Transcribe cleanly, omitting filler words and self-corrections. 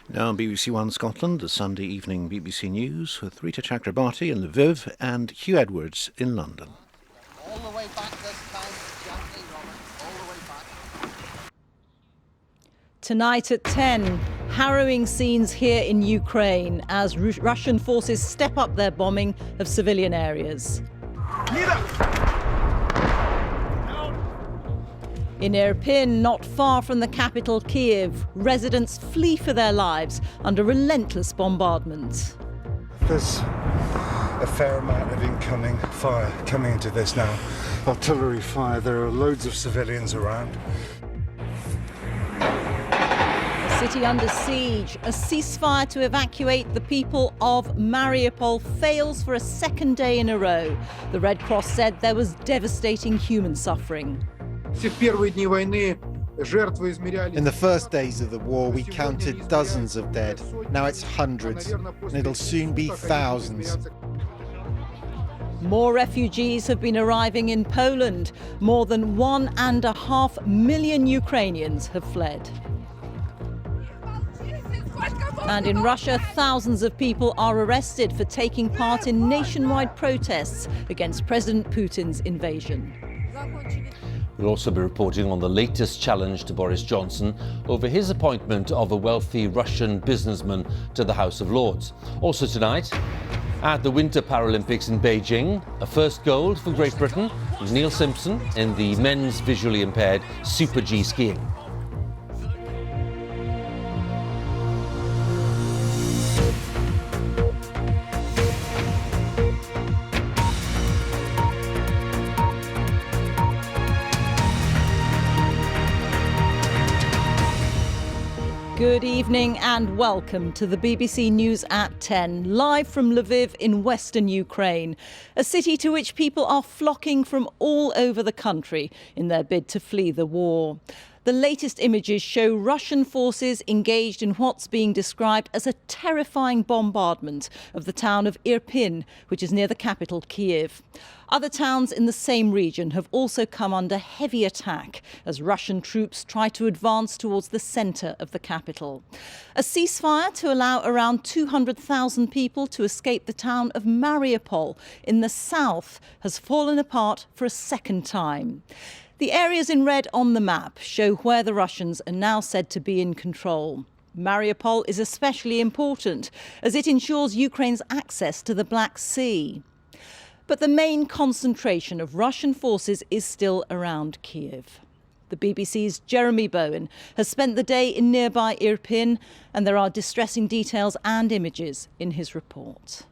Now on BBC One Scotland, the Sunday evening BBC News with Reeta Chakrabarti in Lviv and Hugh Edwards in London. All the way back this time, gently, Robert, all the way back. Tonight at 10, harrowing scenes here in Ukraine as Russian forces step up their bombing of civilian areas. In Irpin, not far from the capital Kiev, residents flee for their lives under relentless bombardment. There's a fair amount of incoming fire coming into this now. Artillery fire, there are loads of civilians around. A city under siege, a ceasefire to evacuate the people of Mariupol fails for a second day in a row. The Red Cross said there was devastating human suffering. In the first days of the war, we counted dozens of dead. Now it's hundreds, and it'll soon be thousands. More refugees have been arriving in Poland. More than 1.5 million Ukrainians have fled. And in Russia, thousands of people are arrested for taking part in nationwide protests against President Putin's invasion. We'll also be reporting on the latest challenge to Boris Johnson over his appointment of a wealthy Russian businessman to the House of Lords. Also tonight, at the Winter Paralympics in Beijing, a first gold for Great Britain with Neil Simpson in the men's visually impaired Super G skiing. Good evening and welcome to the BBC News at 10, live from Lviv in western Ukraine, a city to which people are flocking from all over the country in their bid to flee the war. The latest images show Russian forces engaged in what's being described as a terrifying bombardment of the town of Irpin, which is near the capital Kiev. Other towns in the same region have also come under heavy attack as Russian troops try to advance towards the centre of the capital. A ceasefire to allow around 200,000 people to escape the town of Mariupol in the south has fallen apart for a second time. The areas in red on the map show where the Russians are now said to be in control. Mariupol is especially important as it ensures Ukraine's access to the Black Sea. But the main concentration of Russian forces is still around Kiev. The BBC's Jeremy Bowen has spent the day in nearby Irpin, and there are distressing details and images in his report.